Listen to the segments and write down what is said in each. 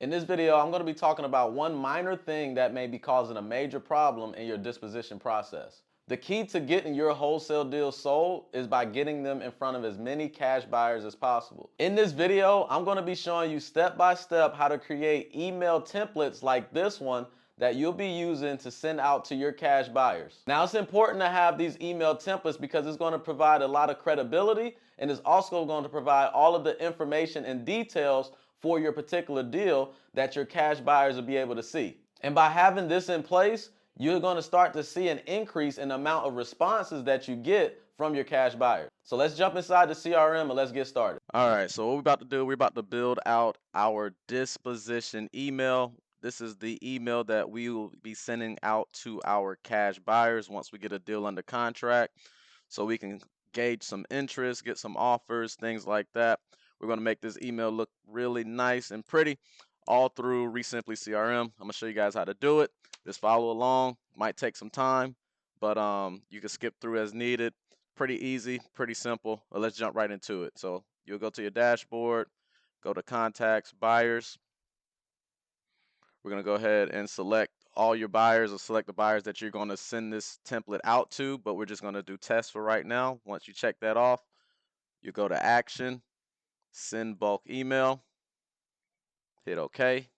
In this video, I'm going to be talking about one minor thing that may be causing a major problem in your disposition process. The key to getting your wholesale deals sold is by getting them in front of as many cash buyers as possible. In this video, I'm going to be showing you step by step how to create email templates like this one that you'll be using to send out to your cash buyers. Now, it's important to have these email templates because it's going to provide a lot of credibility, and it's also going to provide all of the information and details for your particular deal that your cash buyers will be able to see. And by having this in place, you're going to start to see an increase in the amount of responses that you get from your cash buyers. So let's jump inside the CRM and let's get started. All right, so what we're about to do, we're about to build out our disposition email. This is the email that we will be sending out to our cash buyers once we get a deal under contract, so we can gauge some interest, get some offers, things like that. We're going to make this email look really nice and pretty all through Resimpli CRM. I'm going to show you guys how to do it. Just follow along. Might take some time, but you can skip through as needed. Pretty easy, pretty simple. Well, let's jump right into it. So you'll go to your dashboard, go to contacts, buyers. We're going to go ahead and select all your buyers, or select the buyers that you're going to send this template out to, but we're just going to do tests for right now. Once you check that off, you go to action, send bulk email, hit OK.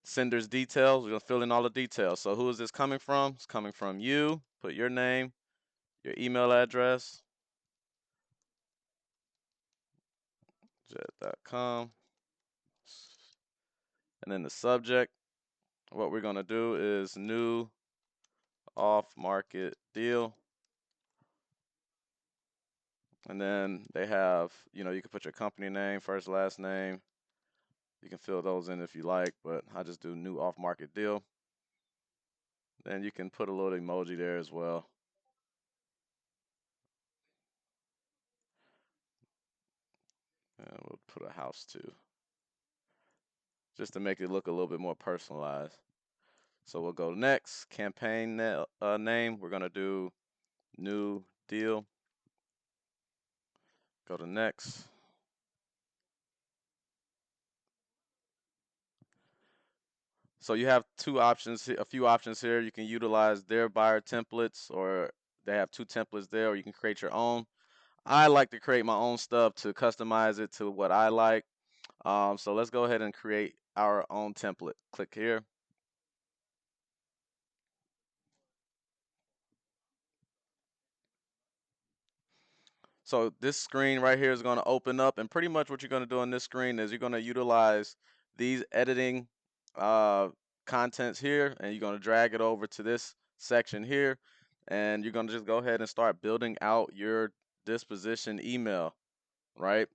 Sender's details, we're going to fill in all the details. So who is this coming from? It's coming from you. Put your name, your email address, jet.com, and then the subject. What we're going to do is new off-market deal. And then they have, you can put your company name, first, last name. You can fill those in if you like, but I just do new off-market deal. Then you can put a little emoji there as well. And we'll put a house too, just to make it look a little bit more personalized. So we'll go next, campaign name. We're going to do new deal. Go to next. So you have two options, a few options here. You can utilize their buyer templates, or they have two templates there, or you can create your own. I like to create my own stuff to customize it to what I like. So let's go ahead and create our own template. Click here. So this screen right here is going to open up, and pretty much what you're going to do on this screen is you're going to utilize these editing contents here, and you're going to drag it over to this section here, and you're going to just go ahead and start building out your disposition email, right?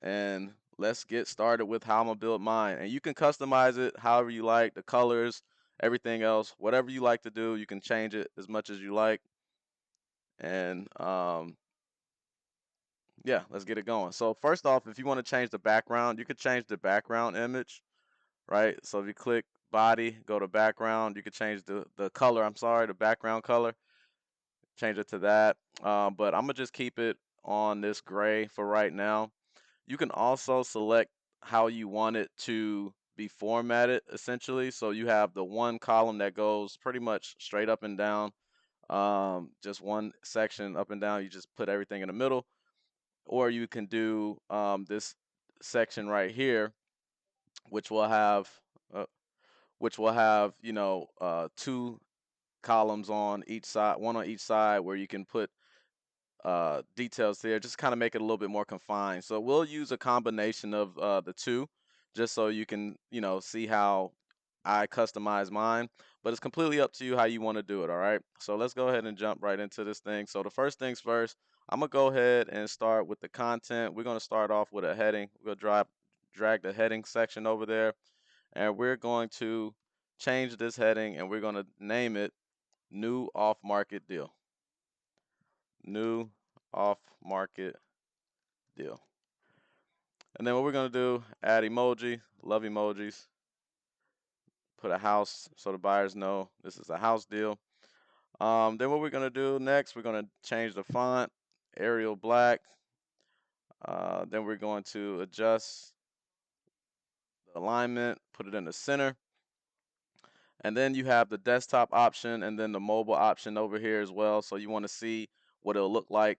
And let's get started with how I'm gonna build mine. And you can customize it however you like, the colors, everything else, whatever you like to do, you can change it as much as you like. And yeah, let's get it going. So first off, if you want to change the background, you could change the background image, right? So if you click body, go to background, you could change the color, the background color, change it to that. But I'm gonna just keep it on this gray for right now. You can also select how you want it to be formatted, essentially. So you have the one column that goes pretty much straight up and down, just one section up and down. You just put everything in the middle, or you can do this section right here, which will have, uh, two columns on each side, one on each side, where you can put details there, just kind of make it a little bit more confined. So we'll use a combination of the two, just so you can, see how I customize mine. But it's completely up to you how you want to do it, all right? So let's go ahead and jump right into this thing. So the first things first, I'm going to go ahead and start with the content. We're going to start off with a heading. We're going to drag the heading section over there, and we're going to change this heading, and we're going to name it New Off-Market Deal. New off-market deal. And then what we're going to do, add emoji, love emojis, put a house so the buyers know this is a house deal. Then what we're going to do next, we're going to change the font, Arial black. Then we're going to adjust alignment, put it in the center. And then you have the desktop option and then the mobile option over here as well. So you want to see what it'll look like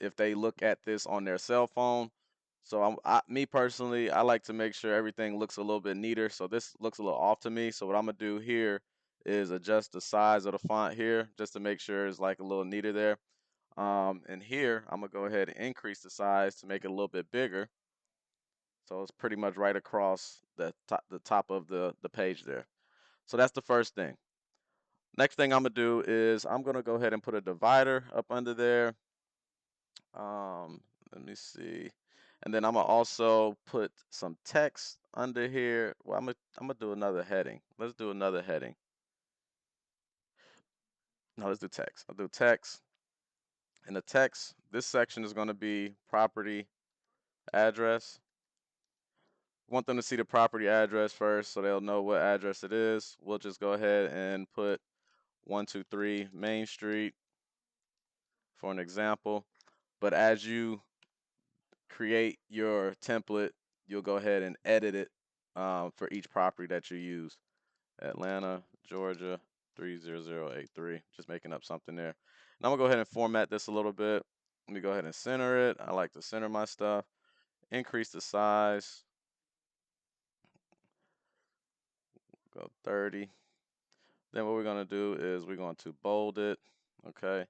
if they look at this on their cell phone. So me personally, I like to make sure everything looks a little bit neater. So this looks a little off to me. So what I'm gonna do here is adjust the size of the font here just to make sure it's like a little neater there. And here I'm gonna go ahead and increase the size to make it a little bit bigger. So it's pretty much right across the top of the page there. So that's the first thing. Next thing I'm gonna do is I'm gonna go ahead and put a divider up under there. Let me see. And then I'm gonna also put some text under here. Well, I'm gonna do another heading. Let's do another heading. No, let's do text. I'll do text. And the text, this section is gonna be property address. Want them to see the property address first so they'll know what address it is. We'll just go ahead and put 123 Main Street for an example. But as you create your template, you'll go ahead and edit it for each property that you use. Atlanta, Georgia, 30083. Just making up something there. And I'm gonna go ahead and format this a little bit. Let me go ahead and center it. I like to center my stuff. Increase the size. Go 30. Then what we're gonna do is we're going to bold it. Okay.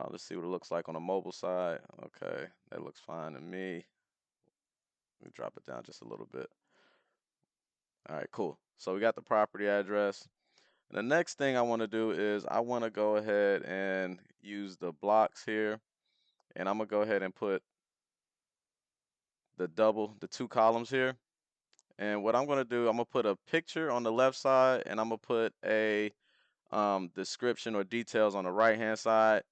Let's see what it looks like on the mobile side. Okay, that looks fine to me. Let me drop it down just a little bit. All right, cool. So we got the property address. And the next thing I want to do is I want to go ahead and use the blocks here. And I'm going to go ahead and put the two columns here. And what I'm going to do, I'm going to put a picture on the left side and I'm going to put a description or details on the right hand side.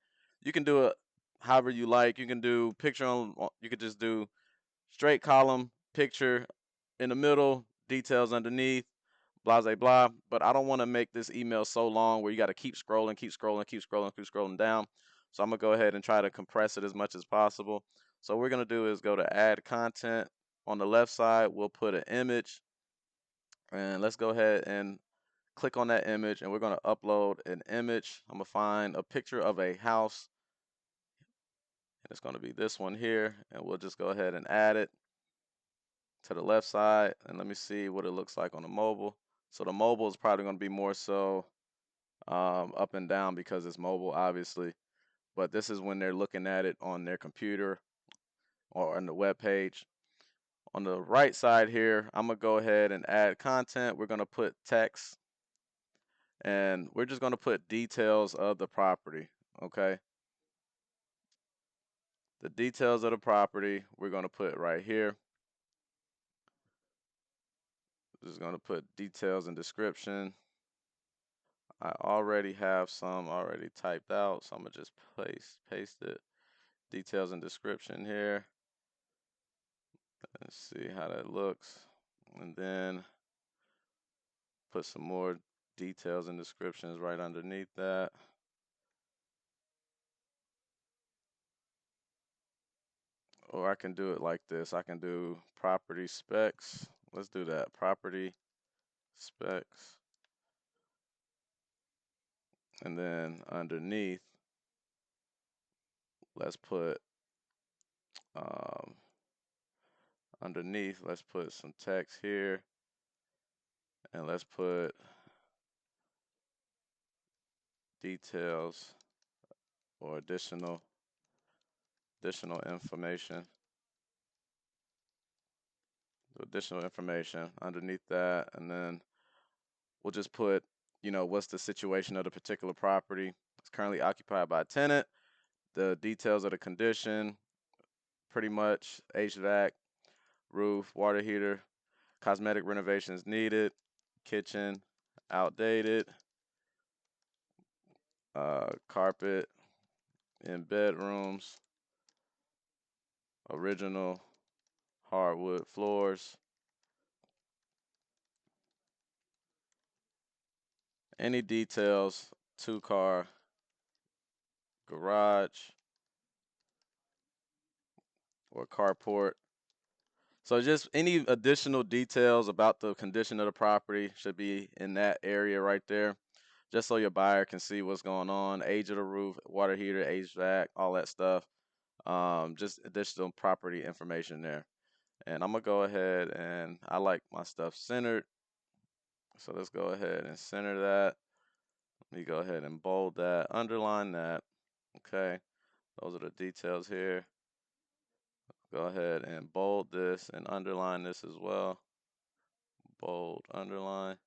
You can do it however you like. You can do picture you could just do straight column, picture in the middle, details underneath, blah, blah, blah. But I don't want to make this email so long where you got to keep scrolling, keep scrolling, keep scrolling, keep scrolling down. So I'm going to go ahead and try to compress it as much as possible. So what we're going to do is go to add content. On the left side, we'll put an image. And let's go ahead and click on that image. And we're going to upload an image. I'm going to find a picture of a house. And it's going to be this one here. And we'll just go ahead and add it to the left side, and let me see what it looks like on the mobile. So the mobile is probably going to be more so up and down because it's mobile, obviously. But this is when they're looking at it on their computer or on the web page. On the right side here, I'm going to go ahead and add content. We're going to put text, and we're just going to put details of the property, okay? The details of the property, we're going to put right here. Just going to put details and description. I already have some already typed out, so I'm gonna just paste it. Details and description here. Let's see how that looks. And then put some more details and descriptions right underneath that. Or I can do it like this. I can do property specs. Let's do that. Property specs. And then underneath, let's put let's put some text here. And let's put details or additional information. Additional information underneath that, and then we'll just put, what's the situation of the particular property. It's currently occupied by a tenant. The details of the condition, pretty much HVAC, roof, water heater, cosmetic renovations needed, kitchen outdated, carpet in bedrooms, original hardwood floors. Any details, 2-car garage or carport. So just any additional details about the condition of the property should be in that area right there, just so your buyer can see what's going on, age of the roof, water heater, HVAC, all that stuff. Just additional property information there. And I'm gonna go ahead and I like my stuff centered. So let's go ahead and center that. Let me go ahead and bold that, underline that. Okay, those are the details here. Go ahead and bold this and underline this as well. Bold, underline.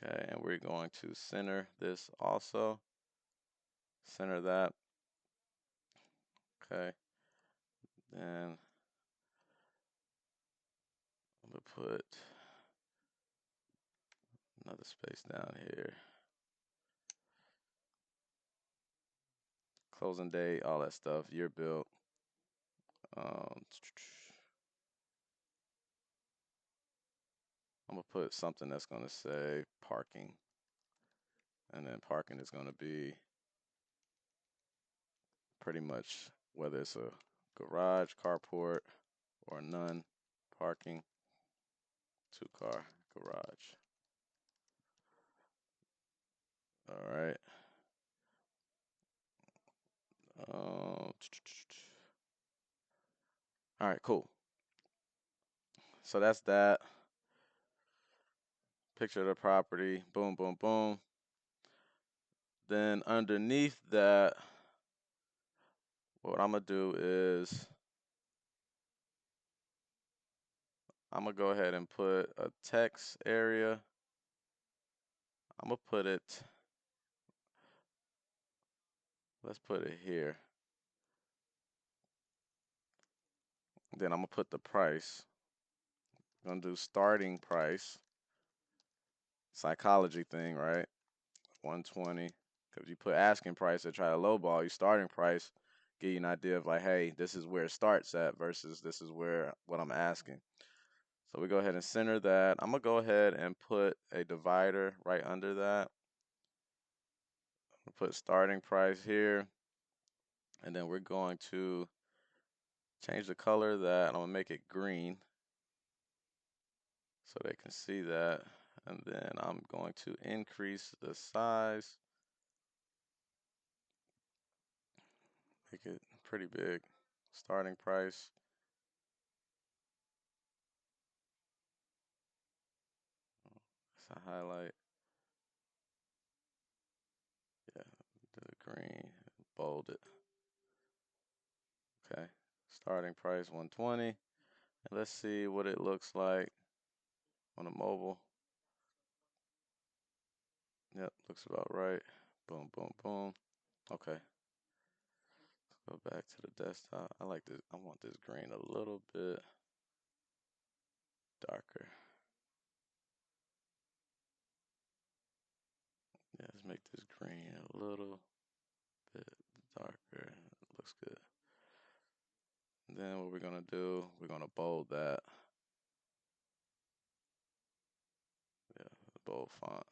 Okay, and we're going to center this also. Center that. Okay, then I'm gonna put another space down here. Closing date, all that stuff, year built. Um, I'm gonna put something that's gonna say parking, and then parking is gonna be pretty much whether it's a garage, carport, or none parking, 2-car garage. All right. All right, cool. So that's that. Picture of the property. Boom, boom, boom. Then underneath that, what I'm gonna do is I'm gonna go ahead and put a text area. I'm gonna put it, let's put it here. Then I'm gonna put the price. I'm gonna do starting price. Psychology thing, right? 120. Because you put asking price to try to lowball, your starting price give you an idea of like, hey, this is where it starts at versus this is where what I'm asking. So we go ahead and center that. I'm gonna go ahead and put a divider right under that. Put starting price here, and then we're going to change the color of that. I'm gonna make it green so they can see that. And then I'm going to increase the size, make it pretty big. Starting price. It's a highlight. Yeah, do the green, bold it. Okay, starting price 120. And let's see what it looks like on a mobile. Yep, looks about right. Boom, boom, boom. Okay. Go back to the desktop. I like this. I want this green a little bit darker. Yeah, let's make this green a little bit darker. Looks good. And then what we're gonna do, we're gonna bold that. Yeah, bold font.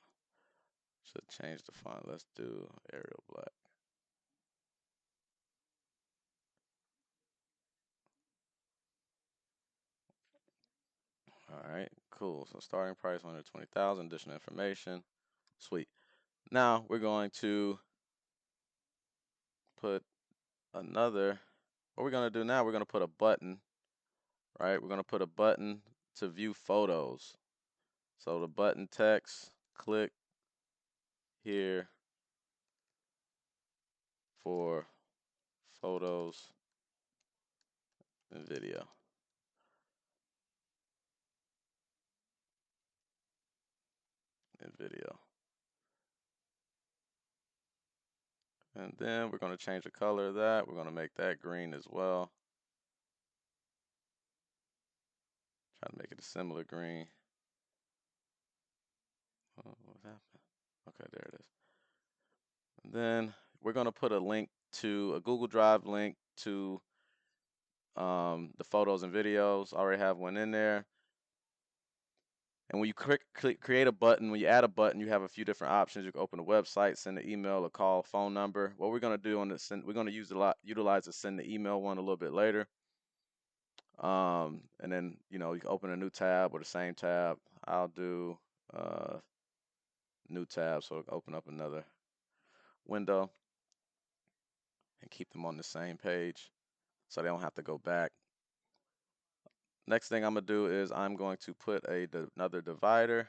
Should change the font. Let's do Arial Black. All right, cool. So starting price 120,000. Additional information. Sweet. Now we're going to put another. What we're gonna do now? We're gonna put a button. Right. We're gonna put a button to view photos. So the button text. Click here for photos and video. And video. And then we're going to change the color of that. We're going to make that green as well. Try to make it a similar green. Oh, what happened? Okay, there it is. And then we're going to put a link to a Google Drive link to the photos and videos. I already have one in there. And when you create a button, when you add a button, you have a few different options. You can open a website, send an email, a call, phone number. What we're going to do on this, we're going to utilize the send the email one a little bit later. And then, you know, you can open a new tab or the same tab. I'll do uh, new tab, so it'll open up another window and keep them on the same page so they don't have to go back. Next thing I'm gonna do is I'm going to put another divider,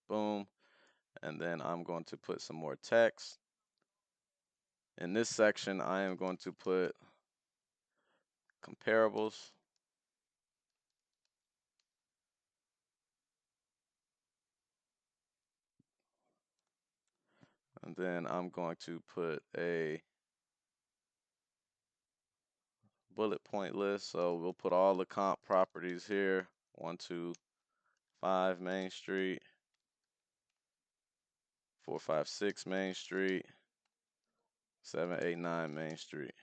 boom, and then I'm going to put some more text. In this section, I am going to put comparables. And then I'm going to put a bullet point list. So we'll put all the comp properties here. 1, 2, 5 Main Street, 4, 5, 6 Main Street, 7, 8, 9 Main Street.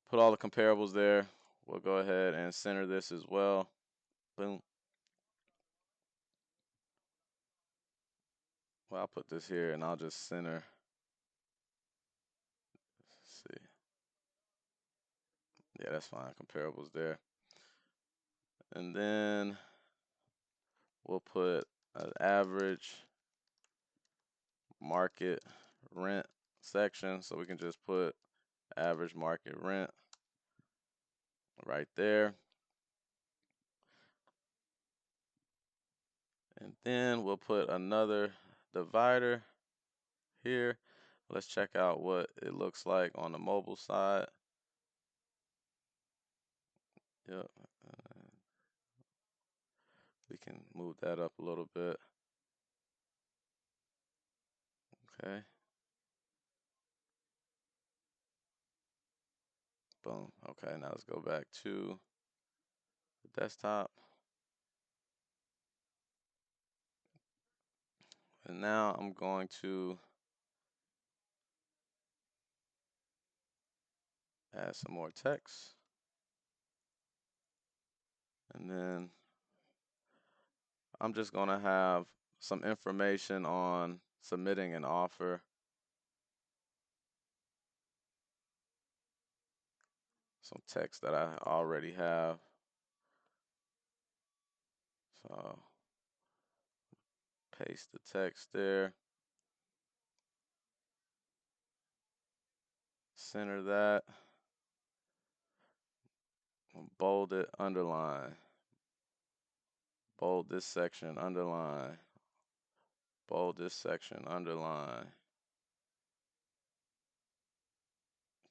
Put all the comparables there. We'll go ahead and center this as well. Boom. Well, I'll put this here and I'll just center. Let's see. Yeah, that's fine. Comparables there. And then we'll put an average market rent section. So we can just put average market rent right there. And then we'll put another divider here. Let's check out what it looks like on the mobile side. Yep. We can move that up a little bit. Okay. Boom. Okay, now let's go back to the desktop. And now I'm going to add some more text. And then I'm just going to have some information on submitting an offer. Some text that I already have. So paste the text there. Center that. Bold it, underline. Bold this section, underline. Bold this section, underline.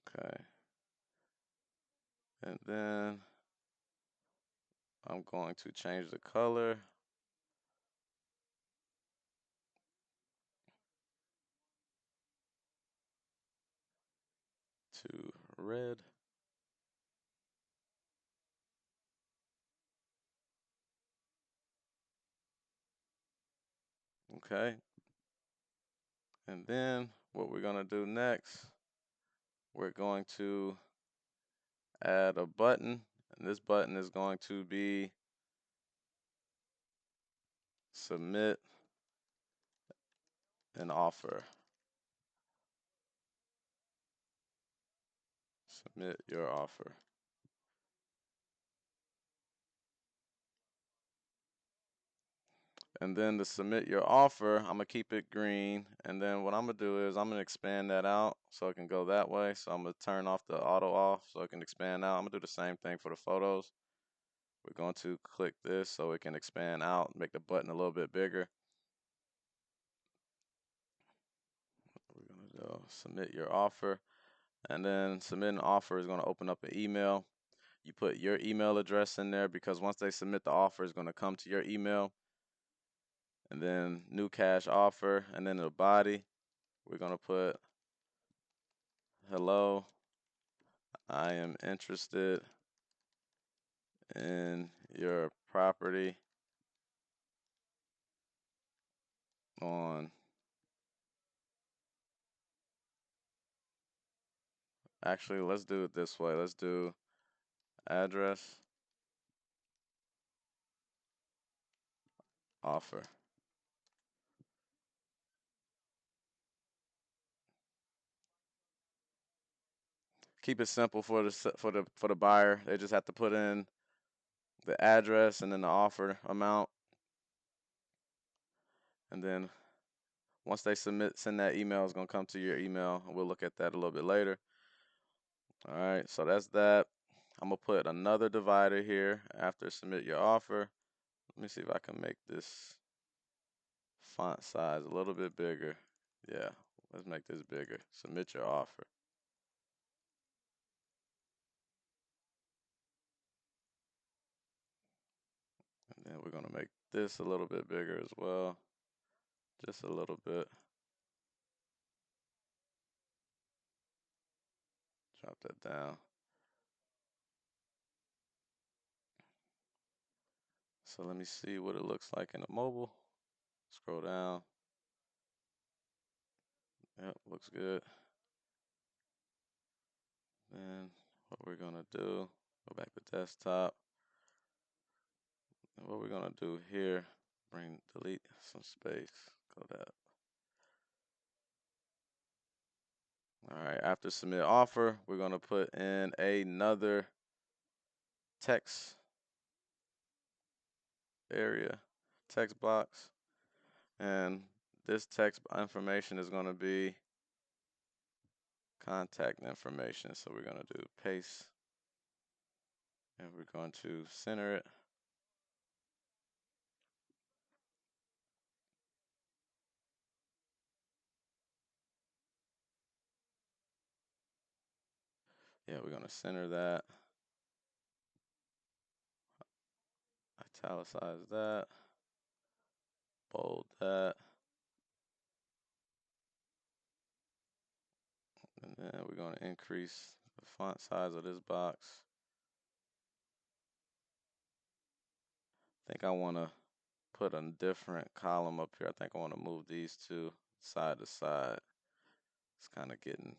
Okay. And then I'm going to change the color to red. Okay. And then what we're going to do next, we're going to add a button. And this button is going to be submit an offer. Submit your offer. And then to submit your offer, I'm gonna keep it green. And then what I'm gonna do is I'm gonna expand that out so it can go that way. So I'm gonna turn off the auto off so it can expand out. I'm gonna do the same thing for the photos. We're going to click this so it can expand out, make the button a little bit bigger. We're gonna do submit your offer. And then submit an offer is gonna open up an email. You put your email address in there because once they submit the offer, it's gonna come to your email. And then new cash offer, and then the body, we're gonna put hello, I am interested in your property on, actually, let's do it this way. Let's do address, offer. keep it simple for the buyer. They just have to put in the address and then the offer amount, and then once they send that email, it's gonna come to your email, and we'll look at that a little bit later. All right, so that's that. I'm gonna put another divider here after submit your offer. Let me see if I can make this font size a little bit bigger. Yeah, let's make this bigger. Submit your offer. And then we're gonna make this a little bit bigger as well. Just a little bit. Drop that down. So let me see what it looks like in the mobile. Scroll down. Yep, looks good. Then what we're gonna do, go back to desktop. And what we're gonna do here, delete some space. Go that. All right, after submit offer, we're gonna put in another text area, text box, and this text information is gonna be contact information. So we're gonna do paste, and we're going to center it. Yeah, we're gonna center that, italicize that, bold that, and then we're gonna increase the font size of this box. I think I wanna put a different column up here. I think I wanna move these two side to side. It's kind of getting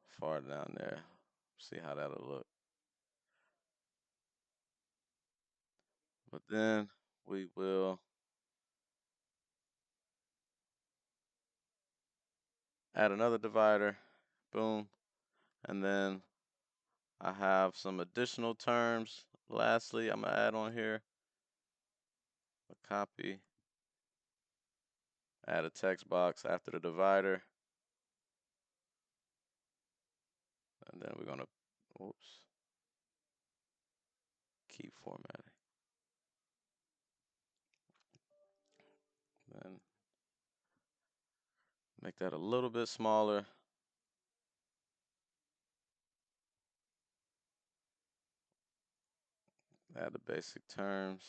far down there. See how that'll look. But then we will add another divider. Boom. And then I have some additional terms. Lastly, I'm gonna add on here a copy, add a text box after the divider, and then we're gonna, oops, keep formatting. Then make that a little bit smaller. Add the basic terms.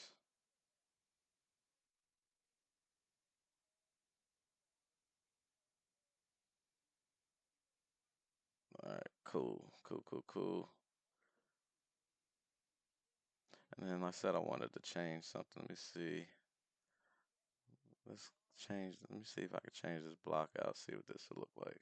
All right, cool. And then I said I wanted to change something. Let me see. Let's change. Let me see if I can change this block out. See what this will look like.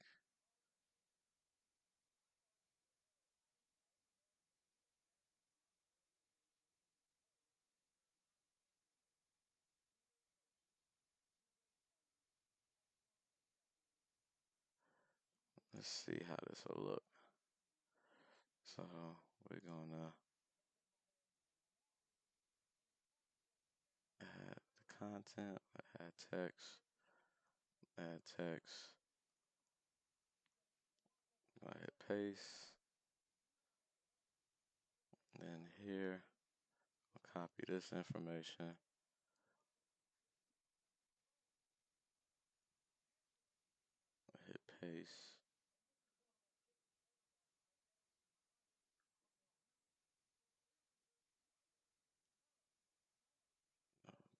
Let's see how this will look. So we're gonna add the content, add text, add text. Go ahead, paste. Then here, I'll copy this information. Hit paste.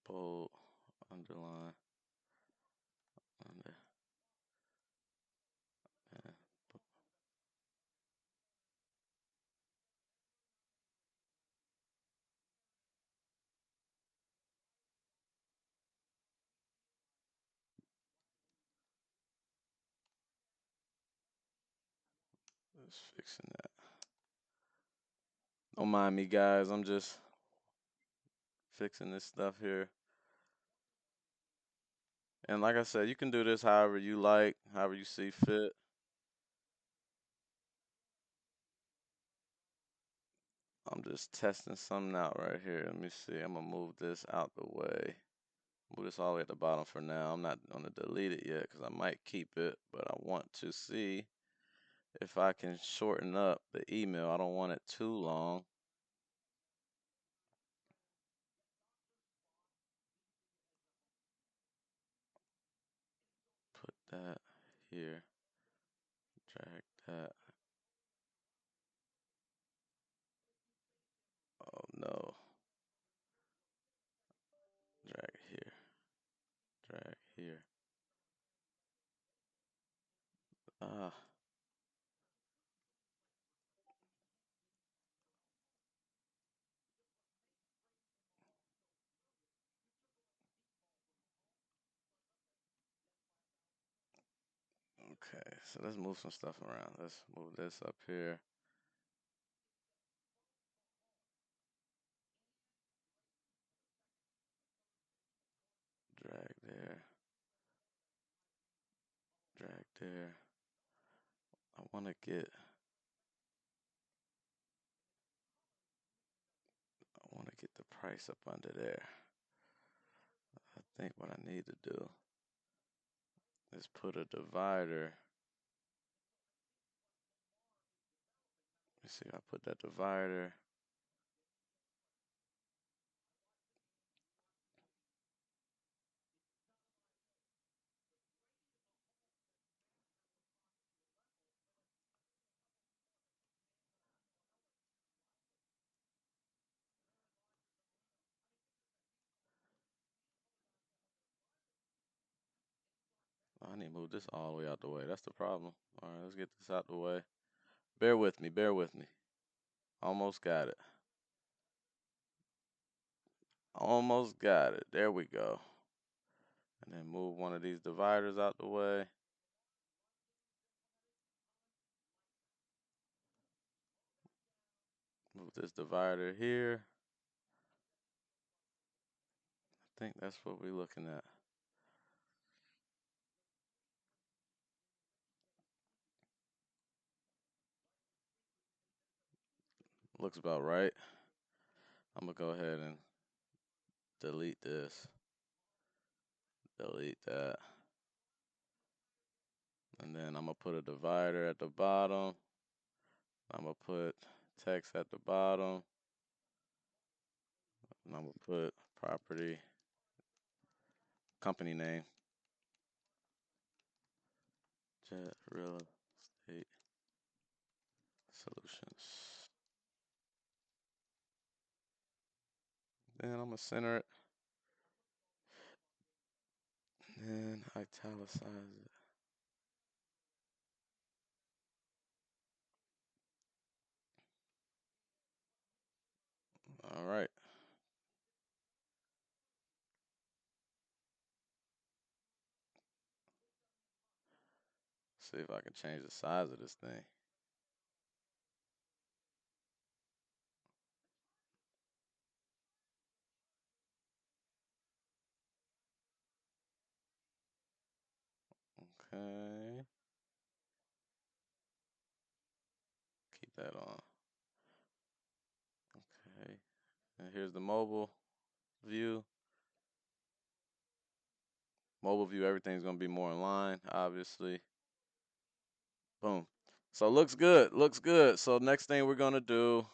Bold, underline, under, and just fixing that. Don't mind me, guys. I'm just fixing this stuff here. And like I said, you can do this however you like, however you see fit. I'm just testing something out right here. Let me see. I'm gonna move this out the way. Move this all the way at the bottom for now. I'm not gonna delete it yet because I might keep it, but I want to see if I can shorten up the email. I don't want it too long. Put that here. Drag that. Oh no. Drag here. Drag here. Ah. Okay, so let's move some stuff around. Let's move this up here. Drag there. Drag there. I want to get the price up under there. I think what I need to do is put a divider. Let me see if I put that divider. Oh, I need to move this all the way out the way. That's the problem. All right, let's get this out the way. Bear with me. Bear with me. Almost got it. Almost got it. There we go. And then move one of these dividers out the way. Move this divider here. I think that's what we're looking at. Looks about right. I'm going to go ahead and delete this. Delete that. And then I'm going to put a divider at the bottom. I'm going to put text at the bottom. And I'm going to put property, company name. Jet Real Estate Solutions. Then I'm going to center it. And italicize it. All right. See if I can change the size of this thing. Okay. Keep that on. Okay. And here's the mobile view. Mobile view, everything's going to be more in line, obviously. Boom. So looks good. Looks good. So next thing we're going to do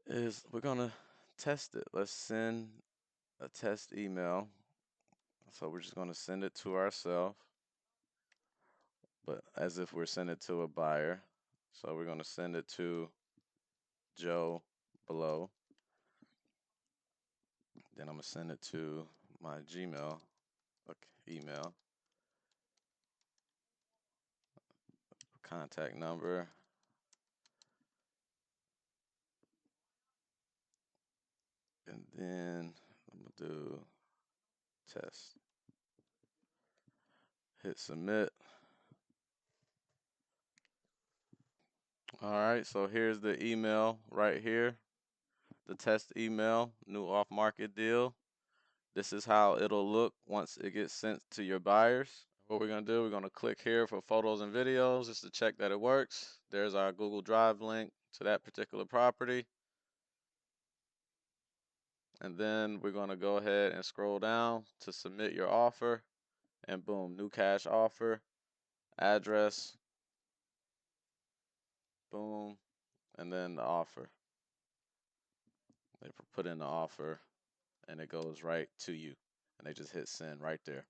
is we're going to test it. Let's send a test email. So we're just going to send it to ourselves, but as if we're sending it to a buyer. So we're going to send it to Joe below. Then I'm going to send it to my Gmail email. Contact number. And then I'm going to do test. Hit submit. All right, so here's the email right here. The test email, new off-market deal. This is how it'll look once it gets sent to your buyers. What we're going to do, we're going to click here for photos and videos just to check that it works. There's our Google Drive link to that particular property. And then we're going to go ahead and scroll down to submit your offer. And boom, new cash offer, address, boom, and then the offer. They put in the offer and it goes right to you. And they just hit send right there.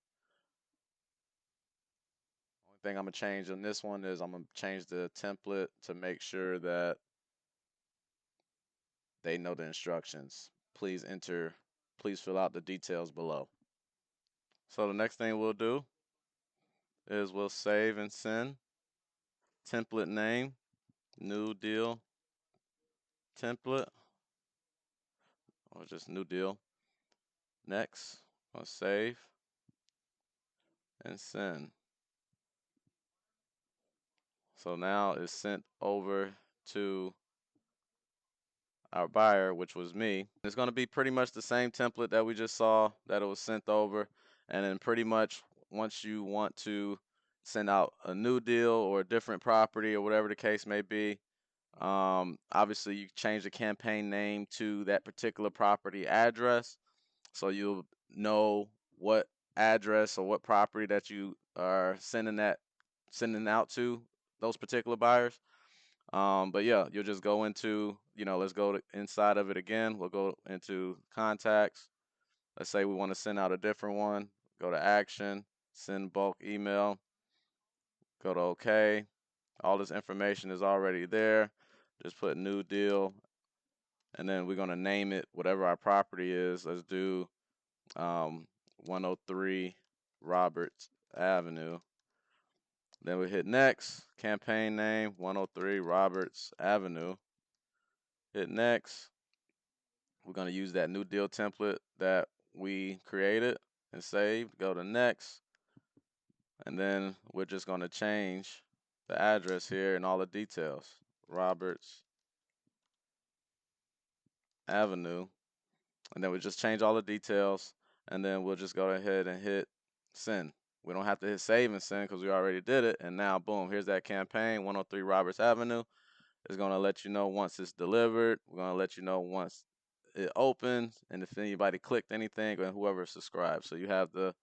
Only thing I'm going to change on this one is I'm going to change the template to make sure that they know the instructions. Please fill out the details below. So the next thing we'll do is we'll save and send. Template name, new deal template, or just new deal. Next, I'll save and send. So now it's sent over to our buyer, which was me. It's going to be pretty much the same template that we just saw that it was sent over. And then pretty much once you want to send out a new deal or a different property or whatever the case may be, obviously you change the campaign name to that particular property address. So you'll know what address or what property that you are sending out to those particular buyers. But yeah, you'll just go into, let's go to inside of it again. We'll go into contacts. Let's say we want to send out a different one. Go to action, send bulk email, go to OK. All this information is already there. Just put new deal. And then we're going to name it whatever our property is. Let's do 103 Roberts Avenue. Then we hit next, campaign name 103 Roberts Avenue. Hit next. We're going to use that new deal template that we created and saved. Go to next. And then we're just going to change the address here and all the details. Roberts Avenue. And then we just change all the details. And then we'll just go ahead and hit send. We don't have to hit save and send because we already did it. And now, boom, here's that campaign, 103 Roberts Avenue. It's going to let you know once it's delivered. We're going to let you know once it opens and if anybody clicked anything and whoever subscribed. So you have the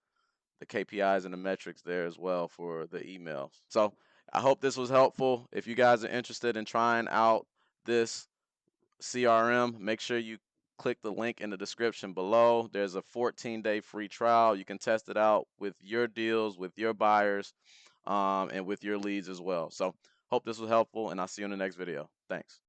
KPIs and the metrics there as well for the emails. So I hope this was helpful. If you guys are interested in trying out this CRM, make sure you click the link in the description below. There's a 14-day free trial. You can test it out with your deals, with your buyers, and with your leads as well. So hope this was helpful, and I'll see you in the next video. Thanks.